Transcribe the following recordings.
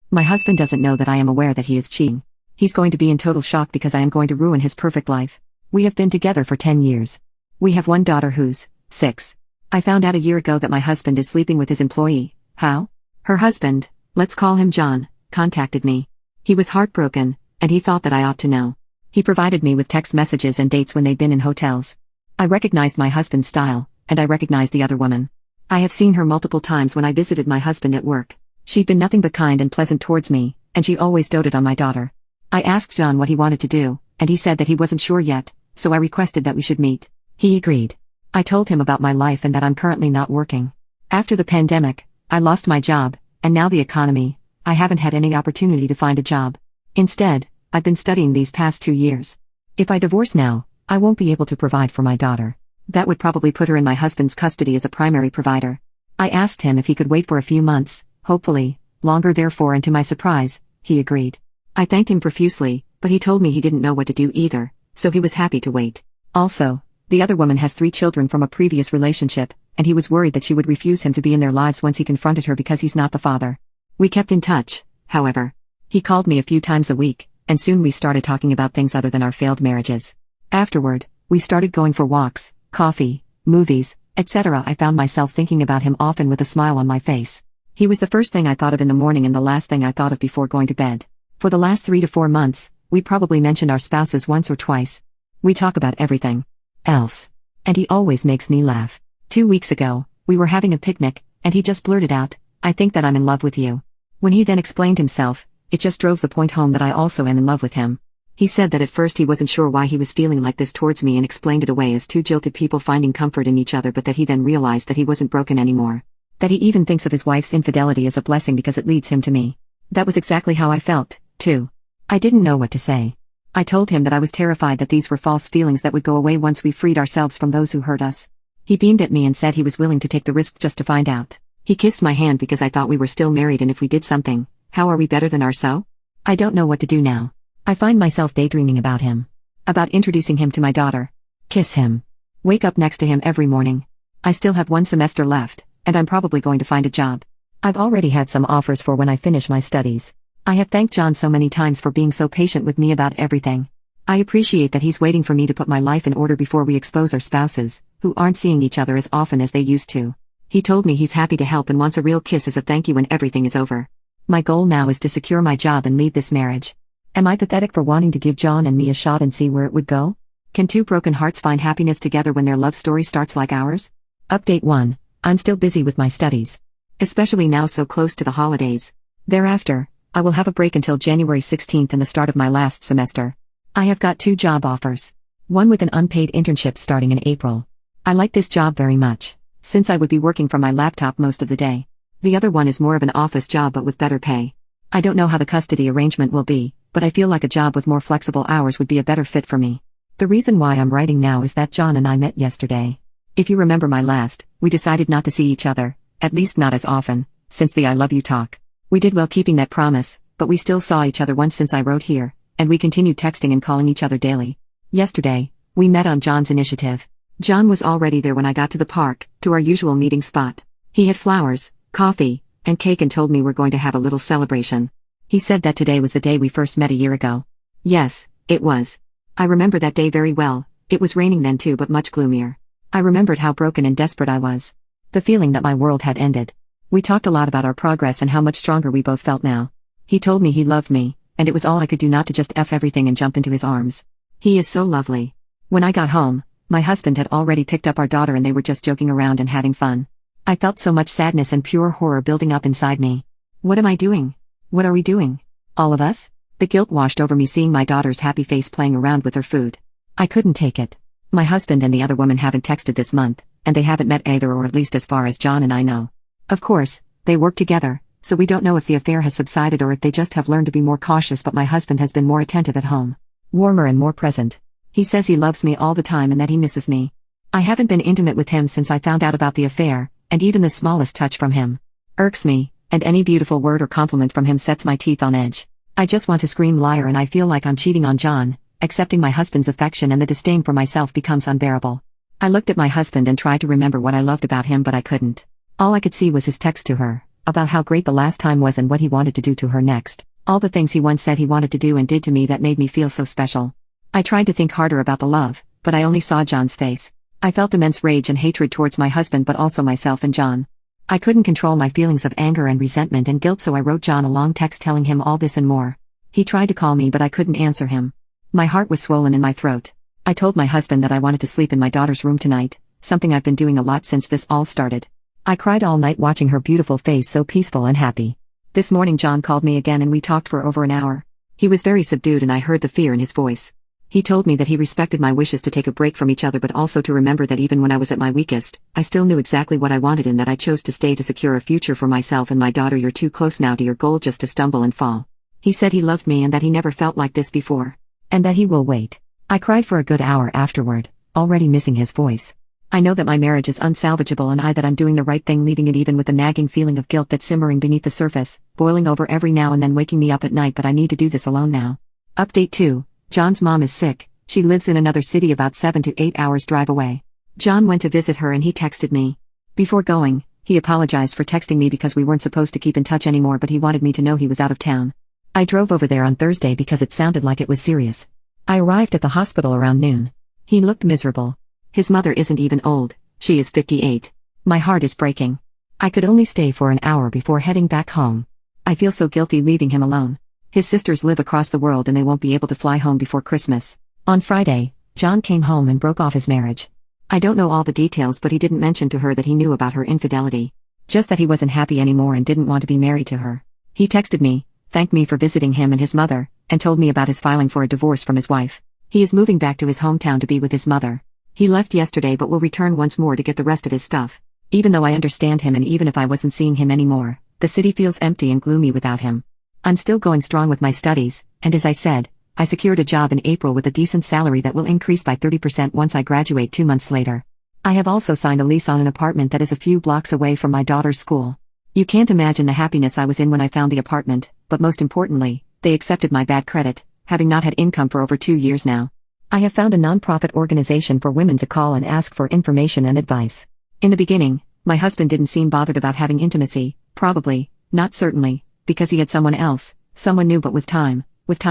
My husband doesn't know that I am aware that he is cheating. He's going to be in total shock because I am going to ruin his perfect life. We have been together for 10 years. We have one daughter who's 6. I found out a year ago that my husband is sleeping with his employee. How? Her husband, let's call him John, contacted me. He was heartbroken, and he thought that I ought to know. He provided me with text messages and dates when they'd been in hotels. I recognized my husband's style, and I recognized the other woman. I have seen her multiple times when I visited my husband at work. She'd been nothing but kind and pleasant towards me, and she always doted on my daughter. I asked John what he wanted to do, and he said that he wasn't sure yet, so I requested that we should meet. He agreed. I told him about my life and that I'm currently not working. After the pandemic, I lost my job, and now the economy, I haven't had any opportunity to find a job. Instead, I've been studying these past 2 years. If I divorce now, I won't be able to provide for my daughter. That would probably put her in my husband's custody as a primary provider. I asked him if he could wait for a few months, hopefully, longer therefore, and to my surprise, he agreed. I thanked him profusely, but he told me he didn't know what to do either, so he was happy to wait. Also, the other woman has 3 children from a previous relationship, and he was worried that she would refuse him to be in their lives once he confronted her because he's not the father. We kept in touch, however. He called me a few times a week, and soon we started talking about things other than our failed marriages. Afterward, we started going for walks, coffee, movies, etc. I found myself thinking about him often with a smile on my face. He was the first thing I thought of in the morning and the last thing I thought of before going to bed. For the last 3 to 4 months, we probably mentioned our spouses once or twice. We talk about everything else. And he always makes me laugh. 2 weeks ago, we were having a picnic, and he just blurted out, "I think that I'm in love with you." When he then explained himself, it just drove the point home that I also am in love with him. He said that at first he wasn't sure why he was feeling like this towards me and explained it away as 2 jilted people finding comfort in each other, but that he then realized that he wasn't broken anymore. That he even thinks of his wife's infidelity as a blessing because it leads him to me. That was exactly how I felt, too. I didn't know what to say. I told him that I was terrified that these were false feelings that would go away once we freed ourselves from those who hurt us. He beamed at me and said he was willing to take the risk just to find out. He kissed my hand because I thought we were still married, and if we did something, how are we better than ourselves? I don't know what to do now. I find myself daydreaming about him. About introducing him to my daughter. Kiss him. Wake up next to him every morning. I still have 1 semester left, and I'm probably going to find a job. I've already had some offers for when I finish my studies. I have thanked John so many times for being so patient with me about everything. I appreciate that he's waiting for me to put my life in order before we expose our spouses, who aren't seeing each other as often as they used to. He told me he's happy to help and wants a real kiss as a thank you when everything is over. My goal now is to secure my job and leave this marriage. Am I pathetic for wanting to give John and me a shot and see where it would go? Can 2 broken hearts find happiness together when their love story starts like ours? Update 1. I'm still busy with my studies. Especially now so close to the holidays. Thereafter, I will have a break until January 16th and the start of my last semester. I have got 2 job offers. One with an unpaid internship starting in April. I like this job very much, since I would be working from my laptop most of the day. The other one is more of an office job but with better pay. I don't know how the custody arrangement will be, but I feel like a job with more flexible hours would be a better fit for me. The reason why I'm writing now is that John and I met yesterday. If you remember my last, we decided not to see each other, at least not as often, since the I love you talk. We did well keeping that promise, but we still saw each other once since I wrote here, and we continued texting and calling each other daily. Yesterday, we met on John's initiative. John was already there when I got to the park, to our usual meeting spot. He had flowers, coffee, and cake and told me we're going to have a little celebration. He said that today was the day we first met a year ago. Yes, it was. I remember that day very well. It was raining then too, but much gloomier. I remembered how broken and desperate I was. The feeling that my world had ended. We talked a lot about our progress and how much stronger we both felt now. He told me he loved me, and it was all I could do not to just F everything and jump into his arms. He is so lovely. When I got home, my husband had already picked up our daughter and they were just joking around and having fun. I felt so much sadness and pure horror building up inside me. What am I doing? What are we doing? All of us? The guilt washed over me seeing my daughter's happy face playing around with her food. I couldn't take it. My husband and the other woman haven't texted this month, and they haven't met either, or at least as far as John and I know. Of course, they work together, so we don't know if the affair has subsided or if they just have learned to be more cautious, but my husband has been more attentive at home. Warmer and more present. He says he loves me all the time and that he misses me. I haven't been intimate with him since I found out about the affair, and even the smallest touch from him irks me, and any beautiful word or compliment from him sets my teeth on edge. I just want to scream liar, and I feel like I'm cheating on John. Accepting my husband's affection and the disdain for myself becomes unbearable. I looked at my husband and tried to remember what I loved about him, but I couldn't. All I could see was his text to her, about how great the last time was and what he wanted to do to her next. All the things he once said he wanted to do and did to me that made me feel so special. I tried to think harder about the love, but I only saw John's face. I felt immense rage and hatred towards my husband but also myself and John. I couldn't control my feelings of anger and resentment and guilt, so I wrote John a long text telling him all this and more. He tried to call me but I couldn't answer him. My heart was swollen in my throat. I told my husband that I wanted to sleep in my daughter's room tonight, something I've been doing a lot since this all started. I cried all night watching her beautiful face so peaceful and happy. This morning John called me again and we talked for over an hour. He was very subdued and I heard the fear in his voice. He told me that he respected my wishes to take a break from each other but also to remember that even when I was at my weakest, I still knew exactly what I wanted and that I chose to stay to secure a future for myself and my daughter. You're too close now to your goal just to stumble and fall. He said he loved me and that he never felt like this before. And that he will wait. I cried for a good hour afterward, already missing his voice. I know that my marriage is unsalvageable and that I'm doing the right thing, leaving it even with a nagging feeling of guilt that's simmering beneath the surface, boiling over every now and then waking me up at night, but I need to do this alone now. Update 2. John's mom is sick. She lives in another city about 7 to 8 hours drive away. John went to visit her and he texted me. Before going, he apologized for texting me because we weren't supposed to keep in touch anymore, but he wanted me to know he was out of town. I drove over there on Thursday because it sounded like it was serious. I arrived at the hospital around noon. He looked miserable. His mother isn't even old, she is 58. My heart is breaking. I could only stay for an hour before heading back home. I feel so guilty leaving him alone. His sisters live across the world and they won't be able to fly home before Christmas. On Friday, John came home and broke off his marriage. I don't know all the details, but he didn't mention to her that he knew about her infidelity. Just that he wasn't happy anymore and didn't want to be married to her. He texted me, thanked me for visiting him and his mother, and told me about his filing for a divorce from his wife. He is moving back to his hometown to be with his mother. He left yesterday but will return once more to get the rest of his stuff. Even though I understand him and even if I wasn't seeing him anymore, the city feels empty and gloomy without him. I'm still going strong with my studies, and as I said, I secured a job in April with a decent salary that will increase by 30% once I graduate 2 months later. I have also signed a lease on an apartment that is a few blocks away from my daughter's school. You can't imagine the happiness I was in when I found the apartment, but most importantly, they accepted my bad credit, having not had income for over 2 years now. I have found a non-profit organization for women to call and ask for information and advice. In the beginning, my husband didn't seem bothered about having intimacy, probably, not certainly, because he had someone else, someone new, but with time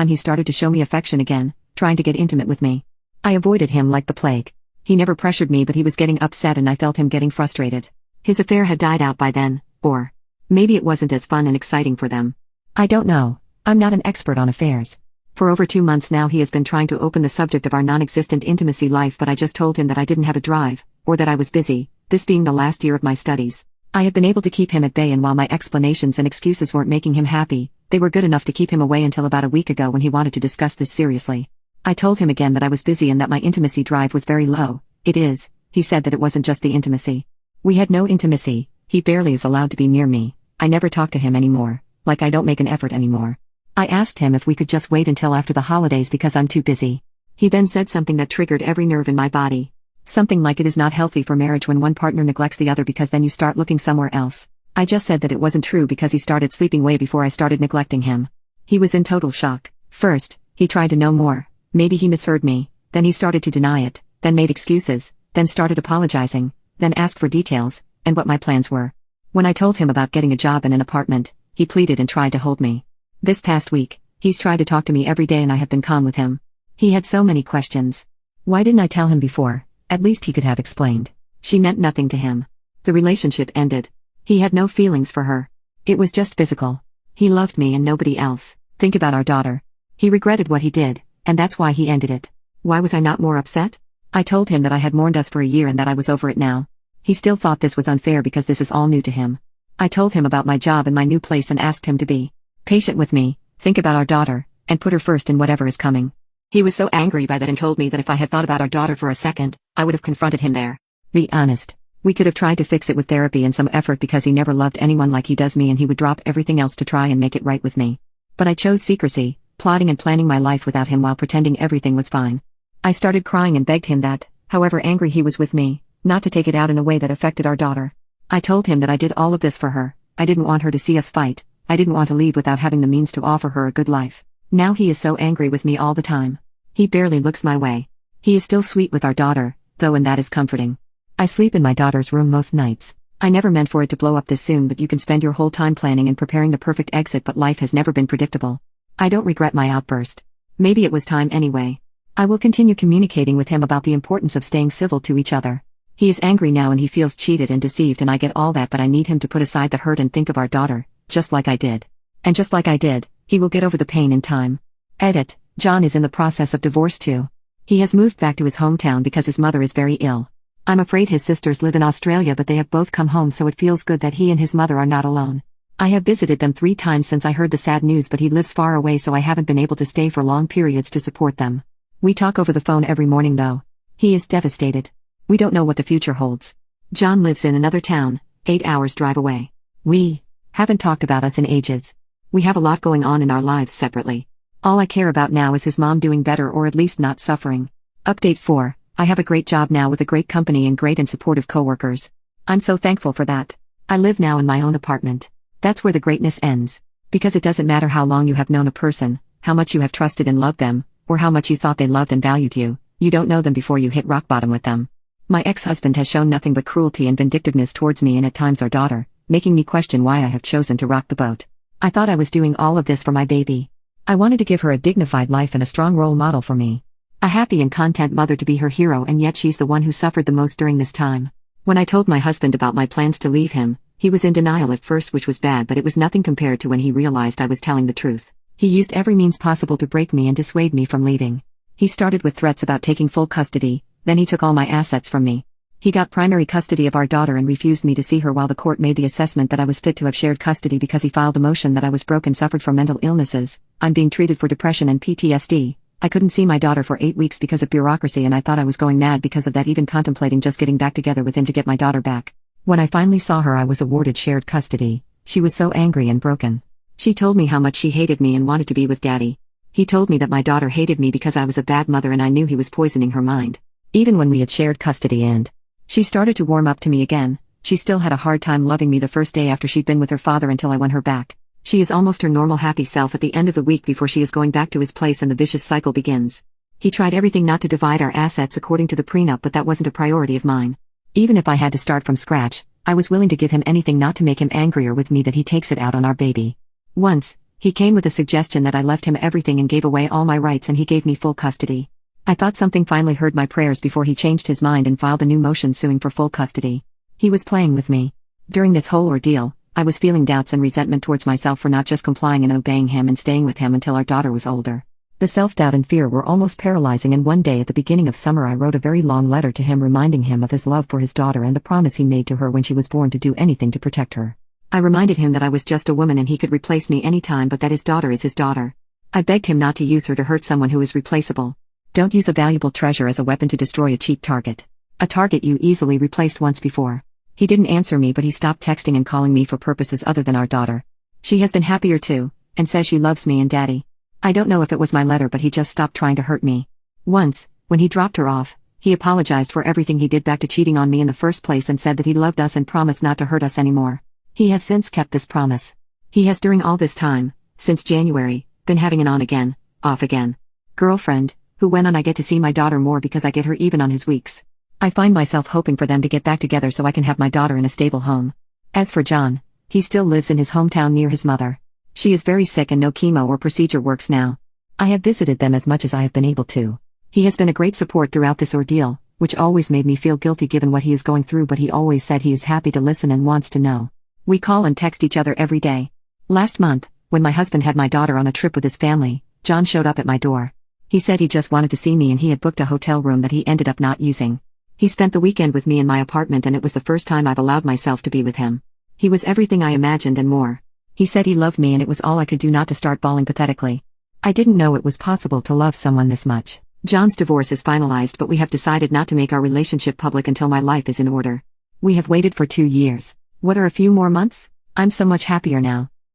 he started to show me affection again, trying to get intimate with me. I avoided him like the plague. He never pressured me but he was getting upset and I felt him getting frustrated. His affair had died out by then, or maybe it wasn't as fun and exciting for them. I don't know, I'm not an expert on affairs. For over 2 months now he has been trying to open the subject of our non-existent intimacy life, but I just told him that I didn't have a drive, or that I was busy, this being the last year of my studies. I have been able to keep him at bay, and while my explanations and excuses weren't making him happy, they were good enough to keep him away until about a week ago when he wanted to discuss this seriously. I told him again that I was busy and that my intimacy drive was very low. It is, he said that it wasn't just the intimacy. We had no intimacy, he barely is allowed to be near me. I never talk to him anymore, like I don't make an effort anymore. I asked him if we could just wait until after the holidays because I'm too busy. He then said something that triggered every nerve in my body. Something like it is not healthy for marriage when one partner neglects the other because then you start looking somewhere else. I just said that it wasn't true because he started sleeping way before I started neglecting him. He was in total shock. First, he tried to know more. Maybe he misheard me. Then he started to deny it, then made excuses, then started apologizing, then asked for details, and what my plans were. When I told him about getting a job in an apartment, he pleaded and tried to hold me. This past week, he's tried to talk to me every day and I have been calm with him. He had so many questions. Why didn't I tell him before? At least he could have explained. She meant nothing to him. The relationship ended. He had no feelings for her. It was just physical. He loved me and nobody else. Think about our daughter. He regretted what he did, and that's why he ended it. Why was I not more upset? I told him that I had mourned us for a year and that I was over it now. He still thought this was unfair because this is all new to him. I told him about my job and my new place and asked him to be patient with me, think about our daughter, and put her first in whatever is coming. He was so angry by that and told me that if I had thought about our daughter for a second, I would have confronted him there. Be honest. We could have tried to fix it with therapy and some effort because he never loved anyone like he does me and he would drop everything else to try and make it right with me. But I chose secrecy, plotting and planning my life without him while pretending everything was fine. I started crying and begged him that, however angry he was with me, not to take it out in a way that affected our daughter. I told him that I did all of this for her. I didn't want her to see us fight. I didn't want to leave without having the means to offer her a good life. Now he is so angry with me all the time. He barely looks my way. He is still sweet with our daughter, though, and that is comforting. I sleep in my daughter's room most nights. I never meant for it to blow up this soon, but you can spend your whole time planning and preparing the perfect exit, but life has never been predictable. I don't regret my outburst. Maybe it was time anyway. I will continue communicating with him about the importance of staying civil to each other. He is angry now and he feels cheated and deceived, and I get all that, but I need him to put aside the hurt and think of our daughter, just like I did. And just like I did, he will get over the pain in time. Edit. John is in the process of divorce too. He has moved back to his hometown because his mother is very ill. I'm afraid his sisters live in Australia, but they have both come home, so it feels good that he and his mother are not alone. I have visited them 3 times since I heard the sad news, but he lives far away, so I haven't been able to stay for long periods to support them. We talk over the phone every morning though. He is devastated. We don't know what the future holds. John lives in another town, 8 hours drive away. We haven't talked about us in ages. We have a lot going on in our lives separately. All I care about now is his mom doing better, or at least not suffering. Update 4. I have a great job now with a great company and great and supportive coworkers. I'm so thankful for that. I live now in my own apartment. That's where the greatness ends. Because it doesn't matter how long you have known a person, how much you have trusted and loved them, or how much you thought they loved and valued you, you don't know them before you hit rock bottom with them. My ex-husband has shown nothing but cruelty and vindictiveness towards me and at times our daughter, making me question why I have chosen to rock the boat. I thought I was doing all of this for my baby. I wanted to give her a dignified life and a strong role model for me. A happy and content mother to be her hero, and yet she's the one who suffered the most during this time. When I told my husband about my plans to leave him, he was in denial at first, which was bad, but it was nothing compared to when he realized I was telling the truth. He used every means possible to break me and dissuade me from leaving. He started with threats about taking full custody, then he took all my assets from me. He got primary custody of our daughter and refused me to see her while the court made the assessment that I was fit to have shared custody because he filed a motion that I was broke and suffered from mental illnesses. I'm being treated for depression and PTSD. I couldn't see my daughter for 8 weeks because of bureaucracy, and I thought I was going mad because of that, even contemplating just getting back together with him to get my daughter back. When I finally saw her, I was awarded shared custody. She was so angry and broken. She told me how much she hated me and wanted to be with Daddy. He told me that my daughter hated me because I was a bad mother, and I knew he was poisoning her mind. Even when we had shared custody and she started to warm up to me again, she still had a hard time loving me the first day after she'd been with her father until I won her back. She is almost her normal happy self at the end of the week before she is going back to his place and the vicious cycle begins. He tried everything not to divide our assets according to the prenup, but that wasn't a priority of mine. Even if I had to start from scratch, I was willing to give him anything not to make him angrier with me that he takes it out on our baby. Once, he came with a suggestion that I left him everything and gave away all my rights, and he gave me full custody. I thought something finally heard my prayers before he changed his mind and filed a new motion suing for full custody. He was playing with me. During this whole ordeal, I was feeling doubts and resentment towards myself for not just complying and obeying him and staying with him until our daughter was older. The self-doubt and fear were almost paralyzing, and one day at the beginning of summer I wrote a very long letter to him reminding him of his love for his daughter and the promise he made to her when she was born to do anything to protect her. I reminded him that I was just a woman and he could replace me anytime, but that his daughter is his daughter. I begged him not to use her to hurt someone who is replaceable. Don't use a valuable treasure as a weapon to destroy a cheap target. A target you easily replaced once before. He didn't answer me, but he stopped texting and calling me for purposes other than our daughter. She has been happier too, and says she loves me and Daddy. I don't know if it was my letter, but he just stopped trying to hurt me. Once, when he dropped her off, he apologized for everything he did back to cheating on me in the first place and said that he loved us and promised not to hurt us anymore. He has since kept this promise. He has during all this time, since January, been having an on again, off again girlfriend, who when I get to see my daughter more because I get her even on his weeks. I find myself hoping for them to get back together so I can have my daughter in a stable home. As for John, he still lives in his hometown near his mother. She is very sick and no chemo or procedure works now. I have visited them as much as I have been able to. He has been a great support throughout this ordeal, which always made me feel guilty given what he is going through, but he always said he is happy to listen and wants to know. We call and text each other every day. Last month, when my husband had my daughter on a trip with his family, John showed up at my door. He said he just wanted to see me and he had booked a hotel room that he ended up not using. He spent the weekend with me in my apartment and it was the first time I've allowed myself to be with him. He was everything I imagined and more. He said he loved me and it was all I could do not to start bawling pathetically. I didn't know it was possible to love someone this much. John's divorce is finalized, but we have decided not to make our relationship public until my life is in order. We have waited for 2 years. What are a few more months? I'm so much happier now.